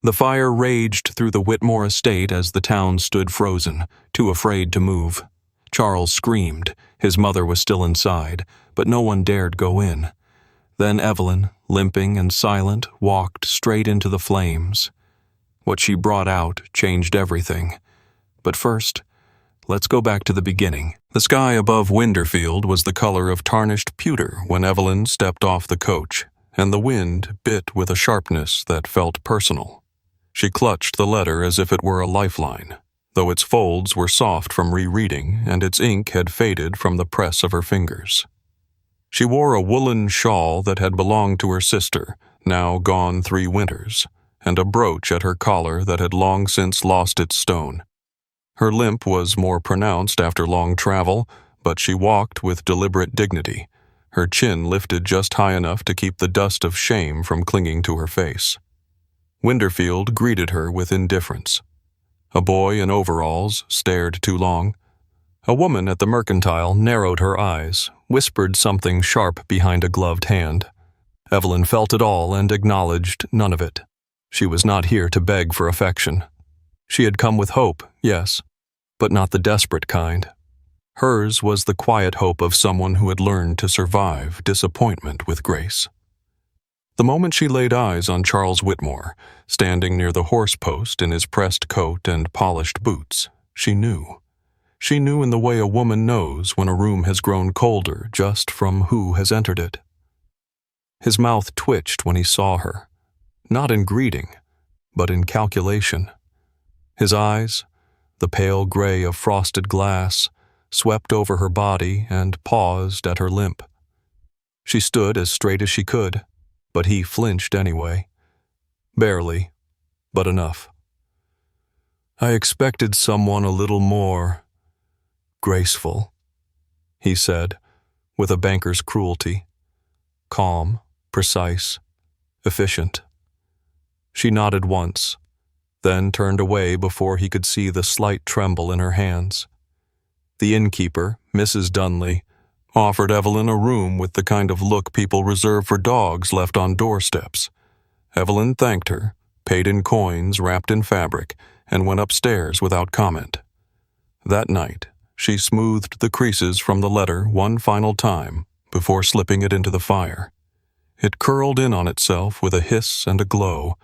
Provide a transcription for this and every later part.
The fire raged through the Whitmore estate as the town stood frozen, too afraid to move. Charles screamed. His mother was still inside, but no one dared go in. Then Evelyn, limping and silent, walked straight into the flames. What she brought out changed everything. But first, let's go back to the beginning. The sky above Winterfield was the color of tarnished pewter when Evelyn stepped off the coach, and the wind bit with a sharpness that felt personal. She clutched the letter as if it were a lifeline, though its folds were soft from rereading and its ink had faded from the press of her fingers. She wore a woolen shawl that had belonged to her sister, now gone 3 winters, and a brooch at her collar that had long since lost its stone. Her limp was more pronounced after long travel, but she walked with deliberate dignity, her chin lifted just high enough to keep the dust of shame from clinging to her face. Winterfield greeted her with indifference. A boy in overalls stared too long. A woman at the mercantile narrowed her eyes, whispered something sharp behind a gloved hand. Evelyn felt it all and acknowledged none of it. She was not here to beg for affection. She had come with hope, yes, but not the desperate kind. Hers was the quiet hope of someone who had learned to survive disappointment with grace. The moment she laid eyes on Charles Whitmore, standing near the horse post in his pressed coat and polished boots, she knew. She knew in the way a woman knows when a room has grown colder just from who has entered it. His mouth twitched when he saw her, not in greeting, but in calculation. His eyes, the pale gray of frosted glass, swept over her body and paused at her limp. She stood as straight as she could, but he flinched anyway. Barely, but enough. "I expected someone a little more graceful," he said, with a banker's cruelty. Calm, precise, efficient. She nodded once, then turned away before he could see the slight tremble in her hands. The innkeeper, Mrs. Dunley, offered Evelyn a room with the kind of look people reserve for dogs left on doorsteps. Evelyn thanked her, paid in coins wrapped in fabric, and went upstairs without comment. That night, she smoothed the creases from the letter one final time before slipping it into the fire. It curled in on itself with a hiss and a glow,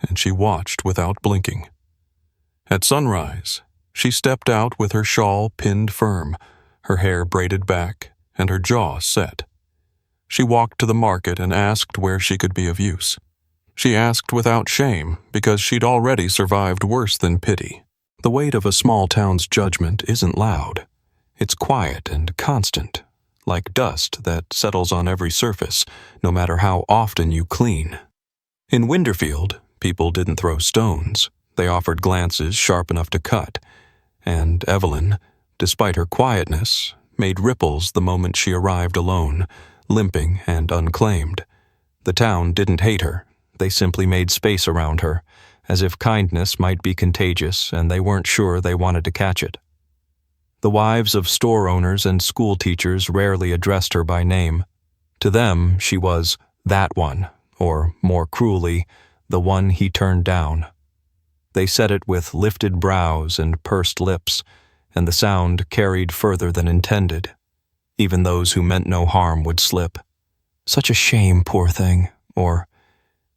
and she watched without blinking. At sunrise, she stepped out with her shawl pinned firm, her hair braided back, and her jaw set. She walked to the market and asked where she could be of use. She asked without shame, because she'd already survived worse than pity. The weight of a small town's judgment isn't loud. It's quiet and constant, like dust that settles on every surface, no matter how often you clean. In Winterfield, people didn't throw stones. They offered glances sharp enough to cut, and Evelyn, despite her quietness, made ripples the moment she arrived alone, limping and unclaimed. The town didn't hate her. They simply made space around her, as if kindness might be contagious and they weren't sure they wanted to catch it. The wives of store owners and school teachers rarely addressed her by name. To them, she was that one, or more cruelly, the one he turned down. They said it with lifted brows and pursed lips, and the sound carried further than intended. Even those who meant no harm would slip. "Such a shame, poor thing," or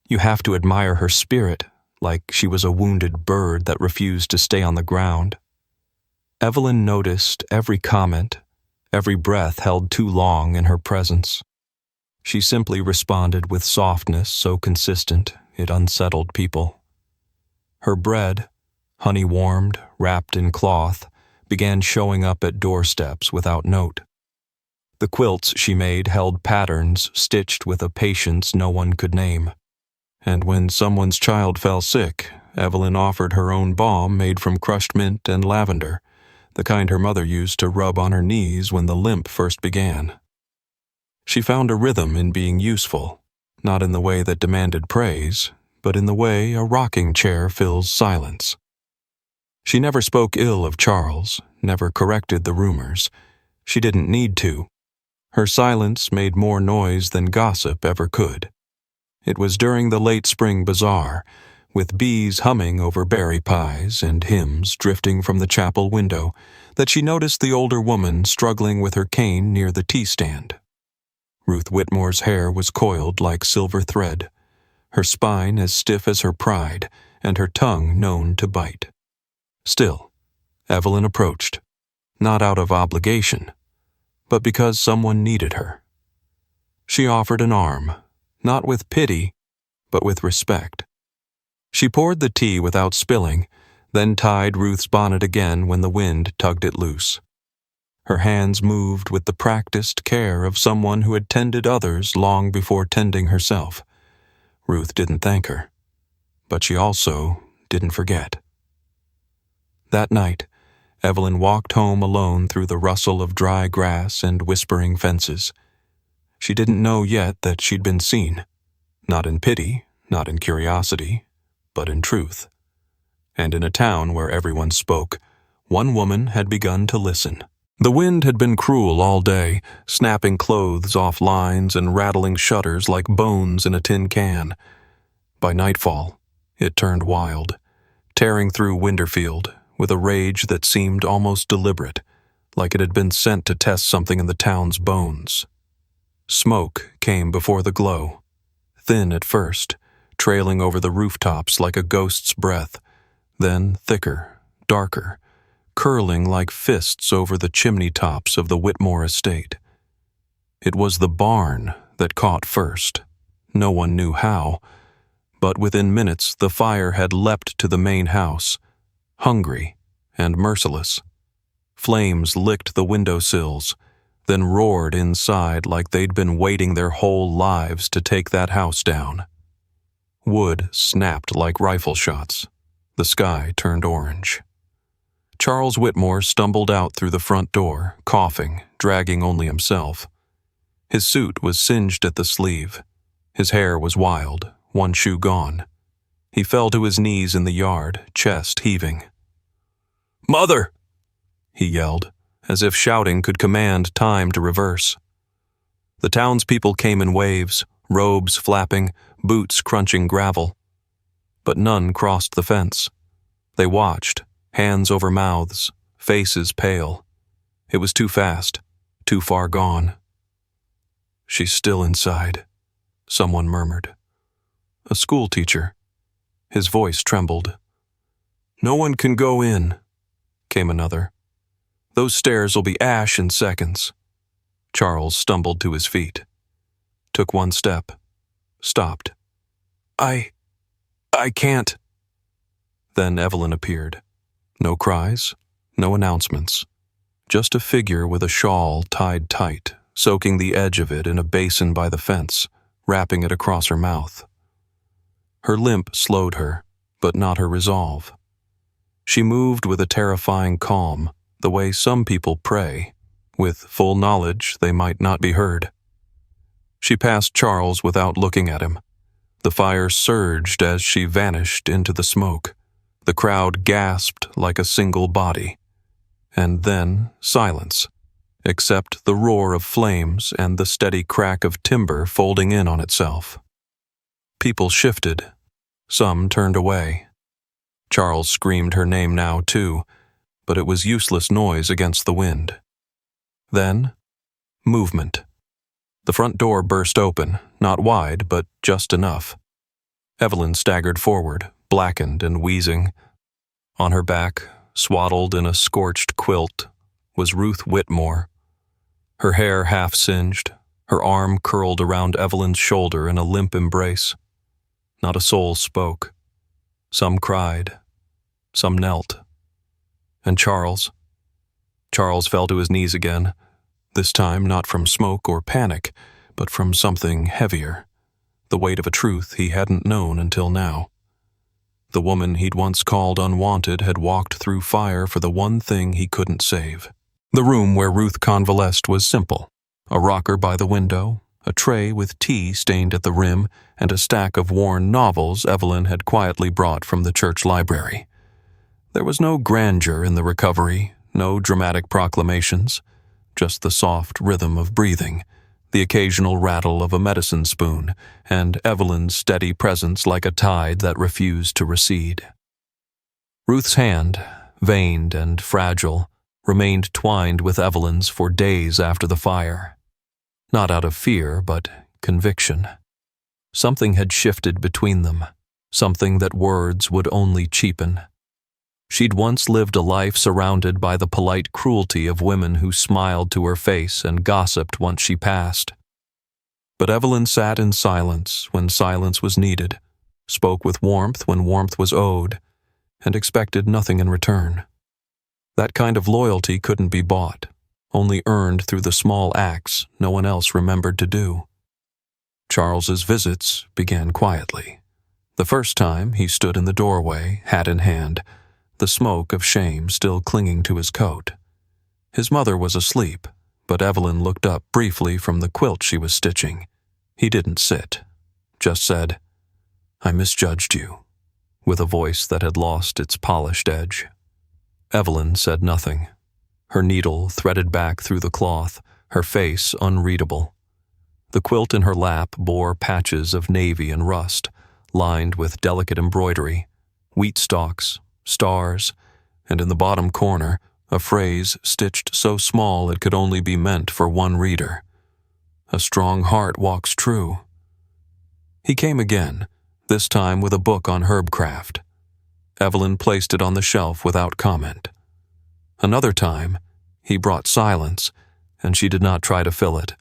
"You have to admire her spirit," like she was a wounded bird that refused to stay on the ground. Evelyn noticed every comment, every breath held too long in her presence. She simply responded with softness so consistent it unsettled people. Her bread, honey-warmed, wrapped in cloth, began showing up at doorsteps without note. The quilts she made held patterns stitched with a patience no one could name. And when someone's child fell sick, Evelyn offered her own balm made from crushed mint and lavender, the kind her mother used to rub on her knees when the limp first began. She found a rhythm in being useful, not in the way that demanded praise, but in the way a rocking chair fills silence. She never spoke ill of Charles, never corrected the rumors. She didn't need to. Her silence made more noise than gossip ever could. It was during the late spring bazaar, with bees humming over berry pies and hymns drifting from the chapel window, that she noticed the older woman struggling with her cane near the tea stand. Ruth Whitmore's hair was coiled like silver thread, her spine as stiff as her pride, and her tongue known to bite. Still, Evelyn approached, not out of obligation, but because someone needed her. She offered an arm, not with pity, but with respect. She poured the tea without spilling, then tied Ruth's bonnet again when the wind tugged it loose. Her hands moved with the practiced care of someone who had tended others long before tending herself. Ruth didn't thank her, but she also didn't forget. That night, Evelyn walked home alone through the rustle of dry grass and whispering fences. She didn't know yet that she'd been seen, not in pity, not in curiosity, but in truth. And in a town where everyone spoke, one woman had begun to listen. The wind had been cruel all day, snapping clothes off lines and rattling shutters like bones in a tin can. By nightfall, it turned wild, tearing through Winterfield with a rage that seemed almost deliberate, like it had been sent to test something in the town's bones. Smoke came before the glow, thin at first, trailing over the rooftops like a ghost's breath, then thicker, darker, curling like fists over the chimney tops of the Whitmore estate. It was the barn that caught first. No one knew how, but within minutes the fire had leapt to the main house, hungry and merciless. Flames licked the windowsills, then roared inside like they'd been waiting their whole lives to take that house down. Wood snapped like rifle shots. The sky turned orange. Charles Whitmore stumbled out through the front door, coughing, dragging only himself. His suit was singed at the sleeve. His hair was wild, one shoe gone. He fell to his knees in the yard, chest heaving. "Mother!" he yelled, as if shouting could command time to reverse. The townspeople came in waves, robes flapping, boots crunching gravel. But none crossed the fence. They watched, hands over mouths, faces pale. It was too fast, too far gone. "She's still inside," someone murmured. A schoolteacher. His voice trembled. "No one can go in," came another. "Those stairs will be ash in seconds." Charles stumbled to his feet. Took one step. Stopped. I can't." Then Evelyn appeared. No cries, no announcements. Just a figure with a shawl tied tight, soaking the edge of it in a basin by the fence, wrapping it across her mouth. Her limp slowed her, but not her resolve. She moved with a terrifying calm, the way some people pray, with full knowledge they might not be heard. She passed Charles without looking at him. The fire surged as she vanished into the smoke. The crowd gasped like a single body. And then silence, except the roar of flames and the steady crack of timber folding in on itself. People shifted. Some turned away. Charles screamed her name now, too, but it was useless noise against the wind. Then, movement. The front door burst open, not wide, but just enough. Evelyn staggered forward, blackened and wheezing. On her back, swaddled in a scorched quilt, was Ruth Whitmore. Her hair half singed, her arm curled around Evelyn's shoulder in a limp embrace. Not a soul spoke. Some cried. Some knelt. And Charles fell to his knees again, this time not from smoke or panic, but from something heavier, the weight of a truth he hadn't known until now. The woman he'd once called unwanted had walked through fire for the one thing he couldn't save. The room where Ruth convalesced was simple. A rocker by the window, a tray with tea stained at the rim, and a stack of worn novels Evelyn had quietly brought from the church library. There was no grandeur in the recovery, no dramatic proclamations, just the soft rhythm of breathing, the occasional rattle of a medicine spoon, and Evelyn's steady presence like a tide that refused to recede. Ruth's hand, veined and fragile, remained twined with Evelyn's for days after the fire. Not out of fear, but conviction. Something had shifted between them, something that words would only cheapen. She'd once lived a life surrounded by the polite cruelty of women who smiled to her face and gossiped once she passed. But Evelyn sat in silence when silence was needed, spoke with warmth when warmth was owed, and expected nothing in return. That kind of loyalty couldn't be bought, only earned through the small acts no one else remembered to do. Charles's visits began quietly. The first time he stood in the doorway, hat in hand, the smoke of shame still clinging to his coat. His mother was asleep, but Evelyn looked up briefly from the quilt she was stitching. He didn't sit, just said, "I misjudged you," with a voice that had lost its polished edge. Evelyn said nothing. Her needle threaded back through the cloth, her face unreadable. The quilt in her lap bore patches of navy and rust, lined with delicate embroidery, wheat stalks, stars, and in the bottom corner, a phrase stitched so small it could only be meant for one reader. "A strong heart walks true." He came again, this time with a book on herbcraft. Evelyn placed it on the shelf without comment. Another time, he brought silence, and she did not try to fill it.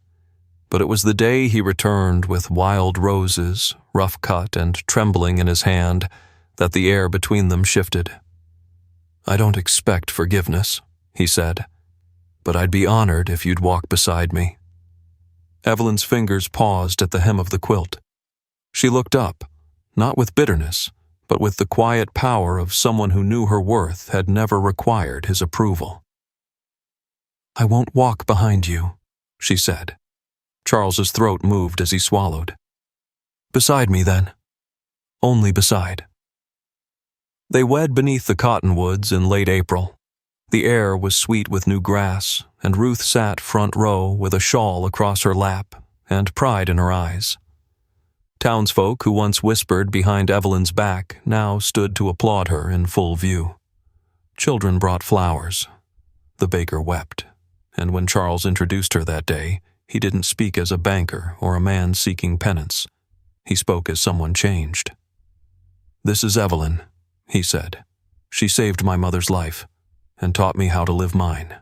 But it was the day he returned with wild roses, rough cut and trembling in his hand, that the air between them shifted. "I don't expect forgiveness," he said, "but I'd be honored if you'd walk beside me." Evelyn's fingers paused at the hem of the quilt. She looked up, not with bitterness, but with the quiet power of someone who knew her worth had never required his approval. "I won't walk behind you," she said. Charles's throat moved as he swallowed. "Beside me, then. Only beside." They wed beneath the cottonwoods in late April. The air was sweet with new grass, and Ruth sat front row with a shawl across her lap and pride in her eyes. Townsfolk who once whispered behind Evelyn's back now stood to applaud her in full view. Children brought flowers. The baker wept, and when Charles introduced her that day, he didn't speak as a banker or a man seeking penance. He spoke as someone changed. "This is Evelyn," he said. "She saved my mother's life and taught me how to live mine."